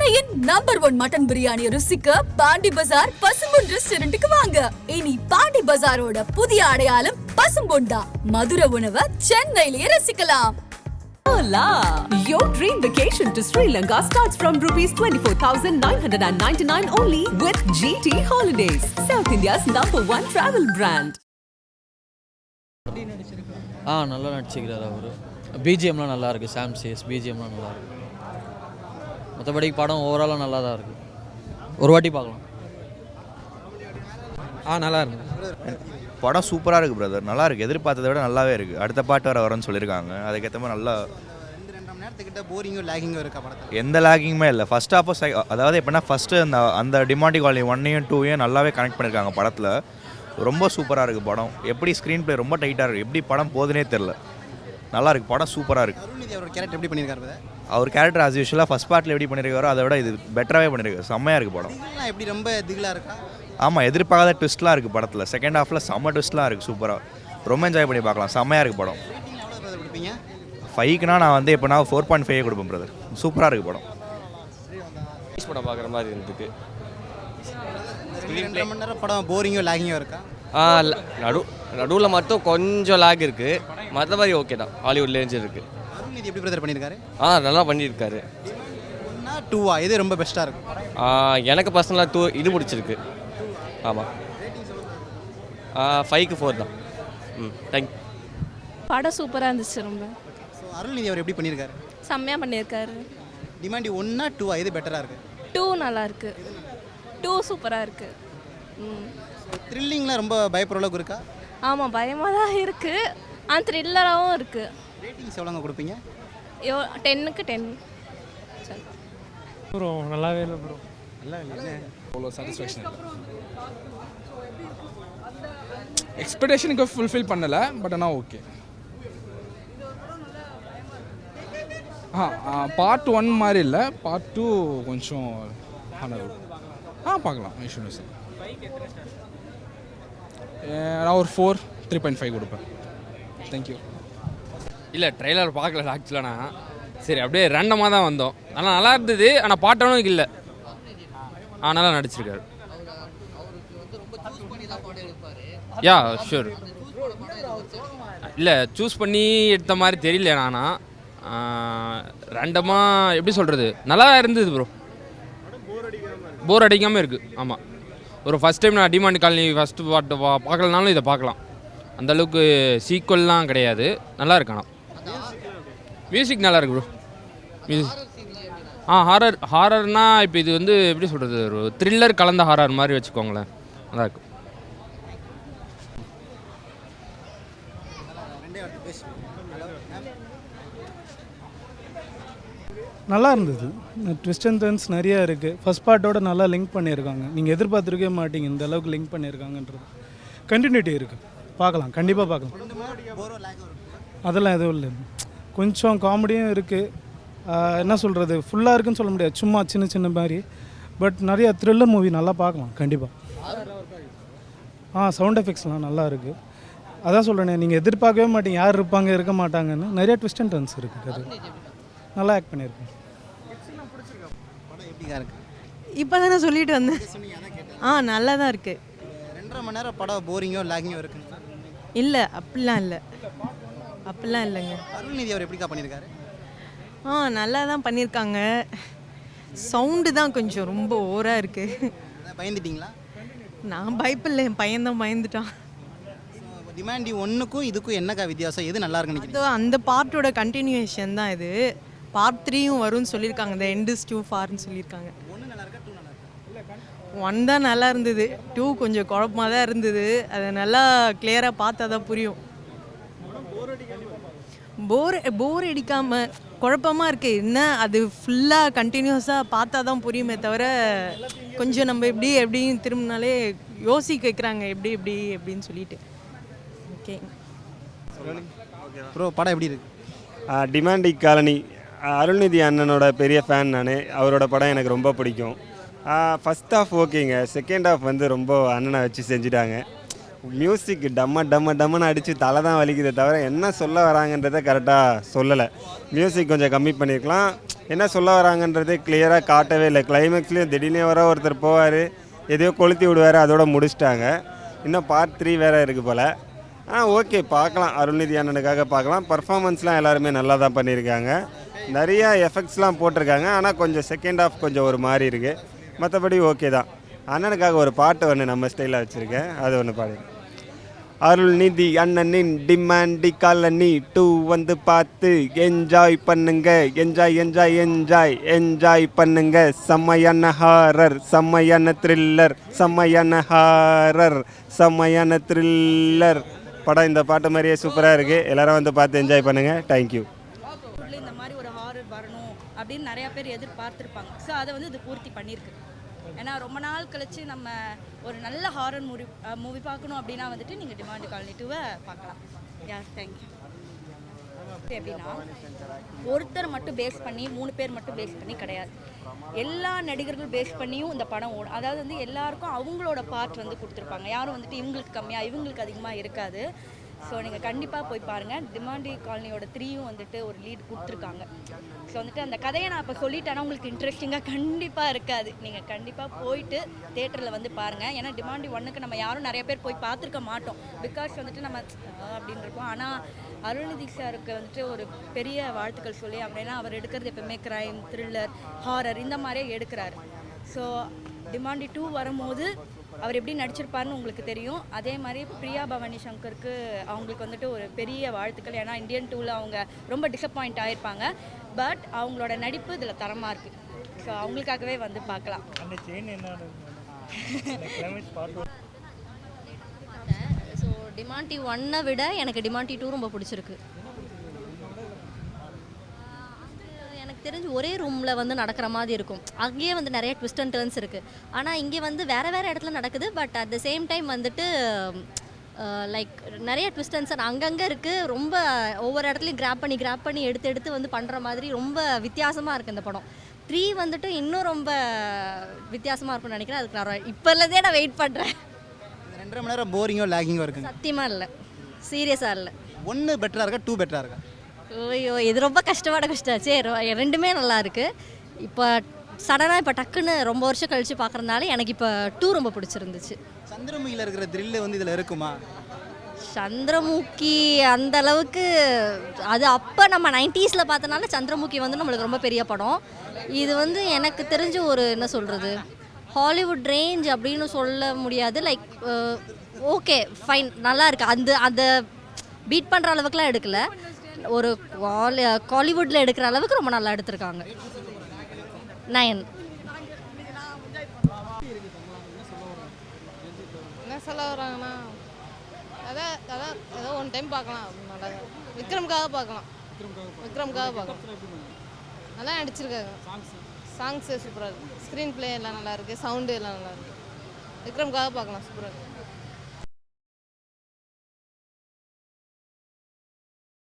சென்னையின் number 1 mutton biryani ருசிக்க பாண்டி பஜார் பசும்பொன் ரெஸ்டாரண்ட்டுக்கு வாங்க. இனி பாண்டி பஜாரோட புதிய அடையாளம் பசும்பொன் தான். மதுரை உணவை சென்னையிலேயே ரசிக்கலாம். Hola! Your dream vacation to Sri Lanka starts from rupees 24,999 only with GT Holidays, South India's #1 travel brand. நல்லா நடிச்சிக்கிறார் அவர். பிஜிஎம்லாம் நல்லா இருக்குது. சாம்சிஎஸ் பிஜிஎம்லாம் நல்லா இருக்குது. மற்றபடி படம் ஓவராலாக நல்லா தான் இருக்குது. ஒரு வாட்டி பார்க்கலாம். நல்லா இருக்கு. படம் சூப்பராக இருக்குது பிரதர். நல்லா இருக்குது. எதிர்பார்த்ததை விட நல்லாவே இருக்குது. அடுத்த பாட்டு வரன்னு சொல்லியிருக்காங்க. அதுக்கேற்ற மாதிரி நல்லா 2.5 மணி நேரத்துக்கிட்ட போரிங்கும் லேகிங்கும் இருக்கா படத்தில்? எந்த லேகிங்குமே இல்லை. ஃபஸ்ட் ஹாஃபோ அதாவது எப்படின்னா ஃபஸ்ட்டு அந்த டிமாண்டி காலனி 1 2 நல்லாவே கனெக்ட் பண்ணியிருக்காங்க படத்தில். ரொம்ப சூப்பராக இருக்குது படம். எப்படி ஸ்க்ரீன் ப்ளே ரொம்ப டைட்டாக இருக்குது. எப்படி படம் போகுதுனே தெரில. நல்லா இருக்குது. படம் சூப்பராக இருக்குது. அருள்நிதி அவரோட கேரக்டர் எப்படி பண்ணியிருக்காரு? அவர் கேரக்டர் ஆஸ் யூஷுவலாக ஃபஸ்ட் பார்ட்டில் எப்படி பண்ணியிருக்காரோ அதை விட இது பெட்டராகவே பண்ணியிருக்காரு. செம்மையாக இருக்குது படம். எப்படி ரொம்ப திகிலாக இருக்கா? ஆமாம், எதிர்பார்க்காத ட்விஸ்ட்லாம் இருக்குது படத்தில். செகண்ட் ஹாஃபில் செம்ம ட்விஸ்ட்லாம் இருக்குது. சூப்பராக ரொம்ப என்ஜாய் பண்ணி பார்க்கலாம். செம்மையாக இருக்குது படம். 5க்குனா நான் எப்படின்னா 4.5 கொடுப்பேன் பிரதர். சூப்பராக இருக்குது படம். படம் பார்க்குற மாதிரி இருந்துருக்கு. 2.5 மணி நேரம் படம் போரிங்கும் லேகிங்கும் இருக்கா? நடுவில் மட்டும் கொஞ்சம் லேக் இருக்குது. மற்றபடி ஓகே தான். ஹாலிவுட் ரேஞ்ச் இருக்குது. அருள்நிதி எப்படி பிரதர் பண்ணியிருக்காரு? நல்லா பண்ணியிருக்காரு. 1 2 எது ரொம்ப பெஸ்ட்டாக இருக்கும்? எனக்கு பர்சனலாக இது பிடிச்சிருக்கு. ஆமாம், 5க்கு 4 தான். தேங்க்யூ. படம் சூப்பராக இருந்துச்சு. ரொம்ப அருள்நிதி அவர் எப்படி பண்ணியிருக்காரு? செம்மையாக பண்ணியிருக்காரு. டிமாண்டி 1 2 எது பெட்டராக இருக்குது? 2 நல்லா இருக்கு. 2 சூப்பராக இருக்கு. த்ரில்லிங்லாம் ரொம்ப பயப்படுற அளவுக்கு இருக்கா? ஆமாம், பயமாக தான் இருக்கு. ஆனால் த்ரில்லராகவும் இருக்கு. ரேட்டிங்ஸ் எவ்வளோங்க கொடுப்பீங்க? 10க்கு 10. ப்ரோ நல்லாவே இல்லை ப்ரோ. நல்லா இல்லை. அவ்வளோ சாட்டிஸ்ஃபேக்ஷன் எக்ஸ்பெக்டேஷனுக்கு ஃபுல்ஃபில் பண்ணலை. பட் ஆனால் ஓகே. பார்ட் 1 மாதிரி இல்லை. பார்ட் 2 கொஞ்சம் பார்க்கலாம். இஷ்யூ சார் நான் ஒரு 4 3.5 கொடுப்பேன். தேங்க்யூ. இல்லை, ட்ரெய்லர் பார்க்கல ஆக்சுவலாக. நான் சரி அப்படியே ரேண்டமாக தான் வந்தோம். ஆனால் நல்லா இருந்தது. ஆனால் பாட்டனும் இல்லை. நல்லா நடிச்சிருக்காரு. Yeah sure. இல்லை, சூஸ் பண்ணி எடுத்த மாதிரி தெரியல. நானா ரேண்டமாக எப்படி சொல்கிறது, நல்லா இருந்தது ப்ரோ. போர் அடிக்காமல் இருக்குது. ஆமாம், ஒரு ஃபஸ்ட் டைம் நான் டிமாண்ட் காலனி ஃபஸ்ட்டு பாட்டு பார்க்கலனாலும் இதை பார்க்கலாம். அந்தளவுக்கு சீக்வல்லாம் கிடையாது. நல்லா இருக்கு. ஆனால் மியூசிக் நல்லா இருக்கு ப்ரோ. மியூசிக் ஹாரர்னால் இப்போ இது எப்படி சொல்கிறது, ஒரு த்ரில்லர் கலந்த ஹாரர் மாதிரி வச்சுக்கோங்களேன். நல்லா இருக்கு. நல்லா இருந்தது. ட்விஸ்ட் அண்ட் டர்ன்ஸ் நிறையா இருக்குது. ஃபஸ்ட் பார்ட்டோட நல்லா லிங்க் பண்ணியிருக்காங்க. நீங்கள் எதிர்பார்த்துருக்கவே மாட்டீங்க இந்த அளவுக்கு லிங்க் பண்ணியிருக்காங்கன்றது. கண்டினியூட்டி இருக்குது. பார்க்கலாம், கண்டிப்பாக பார்க்கலாம். அதெல்லாம் எதுவும் இல்லை. கொஞ்சம் காமெடியும் இருக்குது. என்ன சொல்கிறது, ஃபுல்லாக இருக்குன்னு சொல்ல முடியாது. சும்மா சின்ன சின்ன மாதிரி. பட் நிறையா த்ரில்லர் மூவி நல்லா பார்க்கலாம் கண்டிப்பாக. சவுண்ட் எஃபெக்ட்ஸ்லாம் நல்லா இருக்குது. அதான் சொல்கிறேனே, நீங்கள் எதிர்பார்க்கவே மாட்டீங்க யார் இருப்பாங்க இருக்க மாட்டாங்கன்னு. நிறையா ட்விஸ்ட் அண்ட் டர்ன்ஸ் இருக்குது. அது நல்லா ஆக்ட் பண்ணியிருக்கேன். இப்போ தானே சொல்லிட்டு வந்தேன். நல்லா தான் இருக்குது. 2.5 மணி நேரம் படம் போரிங்கோ லேகிங்கோ இருக்குங்க? இல்லை, அப்படிலாம் இல்லை. அப்படிலாம் இல்லைங்க. அருள்நிதி அவர் எப்படிக்கா பண்ணியிருக்காரு? நல்லா தான் பண்ணியிருக்காங்க. சவுண்டு தான் கொஞ்சம் ரொம்ப ஓவராக இருக்குது. பயந்துட்டிங்களா? நான் பயப்பில்லை, என் பையன்தான் பயந்துட்டான். டிமாண்டி 1க்கும் இதுக்கும் என்னக்கா வித்தியாசம்? எது நல்லா இருக்குன்னு நினைக்கிறீங்க? அந்த பார்ட்டோட கண்டினியூஷன் தான் இது. பார்ட் 3யும் வரும்னு சொல்லியிருக்காங்க. இந்த எண்ட் இஸ் டூ ஃபார்ன்னு சொல்லியிருக்காங்க. 1 தான் நல்லா இருந்தது. 2 கொஞ்சம் குழப்பமாக தான் இருந்தது. அதை நல்லா கிளியராக பார்த்தா தான் புரியும். போர் அடிக்காமல் குழப்பமாக இருக்குது. என்ன அது ஃபுல்லாக கண்டினியூஸாக பார்த்தா தான் புரியுமே தவிர, கொஞ்சம் நம்ம எப்படின்னு திரும்பினாலே யோசிக்க வைக்கிறாங்க எப்படின்னு சொல்லிட்டு. ஓகே ப்ரோ, படம் எப்படி இருக்கு? டிமாண்டி காலனி அருள்நிதி அண்ணனோட பெரிய ஃபேன் நான். அவரோட படம் எனக்கு ரொம்ப பிடிக்கும். ஃபஸ்ட் ஹாஃப் ஓகேங்க. செகண்ட் ஹாஃப் ரொம்ப அண்ணனை வச்சு செஞ்சுட்டாங்க. மியூசிக் டம்முன்னு அடித்து தலை தான் வலிக்குதே தவிர என்ன சொல்ல வராங்கன்றதை கரெக்டாக சொல்லலை. மியூசிக் கொஞ்சம் கம்மி பண்ணியிருக்கலாம். என்ன சொல்ல வராங்கன்றதே கிளியராக காட்டவே இல்லை. கிளைமேக்ஸ்லேயும் திடீர்னு வர ஒருத்தர் போவார், எதையோ கொளுத்தி விடுவார், அதோட முடிச்சிட்டாங்க. இன்னும் பார்ட் 3 வேறு இருக்குது போல். ஓகே, பார்க்கலாம். அருள்நிதி அண்ணனுக்காக பார்க்கலாம். பர்ஃபார்மன்ஸ்லாம் எல்லாருமே நல்லா தான் பண்ணியிருக்காங்க. நிறையா எஃபெக்ட்ஸ்லாம் போட்டிருக்காங்க. ஆனால் கொஞ்சம் செகண்ட் ஹாஃப் கொஞ்சம் ஒரு மாதிரி இருக்குது. மற்றபடி ஓகே தான். அண்ணனுக்காக ஒரு பாட்டு ஒன்று நம்ம ஸ்டைலில் வச்சுருக்கேன், அது ஒன்று பாடு. அருள்நிதி அண்ணனின் டிமாண்டி காலனி 2 வந்து பார்த்து என்ஜாய் பண்ணுங்க. என்ஜாய் பண்ணுங்க. செம்மையான ஹாரர், செம்மையான த்ரில்லர், செம்மையான ஹாரர், செம்மையான த்ரில்லர் படம். இந்த பாட்டு மாதிரியே சூப்பராக இருக்குது. எல்லோரும் வந்து பார்த்து என்ஜாய் பண்ணுங்கள். தேங்க்யூ. இந்த மாதிரி ஒரு ஹாரர் வரணும் அப்படின்னு நிறையா பேர் எதிர்பார்த்துருப்பாங்க. ஸோ அதை வந்து இது பூர்த்தி பண்ணியிருக்கு. ஏன்னா ரொம்ப நாள் கழிச்சு நம்ம ஒரு நல்ல ஹாரர் மூவி பார்க்கணும் அப்படின்னா வந்துட்டு நீங்கள் டிமாண்டி காலனி 2 பார்க்கலாம். தேங்க்யூ. எப்படின்னா ஒருத்தர் மட்டும் பேஸ் பண்ணி 3 பேர் மட்டும் பேஸ் பண்ணி கிடையாது, எல்லா நடிகர்கள் பேஸ் பண்ணியும் இந்த படம் ஓடும். அதாவது வந்து எல்லாருக்கும் அவங்களோட பார்ட் வந்து கொடுத்துருப்பாங்க. யாரும் வந்துட்டு இவங்களுக்கு கம்மியாக இவங்களுக்கு அதிகமாக இருக்காது. ஸோ நீங்கள் கண்டிப்பாக போய் பாருங்கள். டிமாண்டி காலனியோட 3யும் வந்துட்டு ஒரு லீட் கொடுத்துருக்காங்க. ஸோ வந்துட்டு அந்த கதையை நான் இப்போ சொல்லிட்டேன்னா உங்களுக்கு இன்ட்ரெஸ்டிங்காக கண்டிப்பாக இருக்காது. நீங்கள் கண்டிப்பாக போயிட்டு தேட்டரில் வந்து பாருங்கள். ஏன்னா டிமாண்டி 1க்கு நம்ம யாரும் நிறைய பேர் போய் பார்த்துருக்க மாட்டோம். பிகாஸ் வந்துட்டு நம்ம அப்படின்னு இருக்கோம். ஆனால் அருள்நிதி சாருக்கு வந்துட்டு ஒரு பெரிய வாழ்த்துக்கள் சொல்லி, அப்படின்னா அவர் எடுக்கிறது எப்பவுமே க்ரைம், த்ரில்லர், ஹாரர் இந்த மாதிரியே எடுக்கிறாரு. ஸோ டிமாண்டி 2 வரும்போது அவர் எப்படி நடிச்சிருப்பாருன்னு உங்களுக்கு தெரியும். அதே மாதிரி பிரியா பவானி சங்கருக்கு அவங்களுக்கு வந்துட்டு ஒரு பெரிய வாழ்த்துக்கள். ஏன்னா இந்தியன் 2ல் அவங்க ரொம்ப டிசப்பாயிண்ட் ஆகிருப்பாங்க. பட் அவங்களோட நடிப்பு இதில் தரமாக இருக்குது. ஸோ அவங்களுக்காகவே வந்து பார்க்கலாம். ஸோ டிமாண்டி 1 விட எனக்கு டிமாண்டி 2 ரொம்ப பிடிச்சிருக்கு. எனக்கு தெரிஞ்சு ஒரே ரூமில் வந்து நடக்கிற மாதிரி இருக்கும். அங்கேயே வந்து நிறைய ட்விஸ்ட் அண்ட் டர்ன்ஸ் இருக்குது. ஆனால் இங்கே வந்து வேறு இடத்துல நடக்குது. But at the same time வந்துட்டு லைக் நிறைய ட்விஸ்ட் அண்ட் டர்ன்ஸ் அங்கங்கே இருக்குது. ரொம்ப ஒவ்வொரு இடத்துலையும் கிராப் பண்ணி எடுத்து வந்து பண்ணுற மாதிரி ரொம்ப வித்தியாசமாக இருக்குது இந்த படம். 3 வந்துட்டு இன்னும் ரொம்ப வித்தியாசமாக இருக்கும்னு நினைக்கிறேன். அதுக்கு நான் இப்போலேருந்தே நான் வெயிட் பண்ணுறேன். 2.5 மணி நேரம் போரிங்கோ லேகிங்கோ இருக்குங்க? சத்தியமாக இல்லை, சீரியஸாக இல்லை. 1 பெட்டராக இருக்கா 2 பெட்டராக இருக்கா? ஐயோ, இது ரொம்ப கஷ்டமான கொஸ்டின். சரி, 2மே நல்லா இருக்குது. இப்போ சடனாக இப்போ டக்குன்னு ரொம்ப வருஷம் கழித்து பார்க்குறதுனால எனக்கு இப்போ 2 ரொம்ப பிடிச்சிருந்துச்சு. சந்திரமுகியில் இருக்கிற த்ரில்லு வந்து இதில் இருக்குமா? சந்திரமுகி அந்த அளவுக்கு அது அப்போ நம்ம 90s பார்த்தனால சந்திரமுகி வந்து நம்மளுக்கு ரொம்ப பெரிய படம். இது வந்து எனக்கு தெரிஞ்ச ஒரு என்ன சொல்கிறது, ஹாலிவுட் ரேஞ்ச் அப்படின்னு சொல்ல முடியாது. லைக் ஓகே ஃபைன், நல்லா இருக்குது. அந்த பீட் பண்ணுற அளவுக்குலாம் எடுக்கல. ஒரு காலிவுட்டில் எடுக்கிற அளவுக்கு ரொம்ப நல்லா எடுத்திருக்காங்க. 9. என்ன சொல்ல வராங்கன்னா அதான் ஏதோ ஒன் டைம் பார்க்கலாம். நல்லா விக்ரமுக்காக பார்க்கலாம். நல்லா நடிச்சிருக்காங்க. சாங்ஸு சூப்பராக இருக்குது. ஸ்க்ரீன் பிளே எல்லாம் நல்லா இருக்குது. சவுண்டு எல்லாம் நல்லா இருக்குது. விக்ரமுக்காக பார்க்கலாம். சூப்பராக இருக்குது.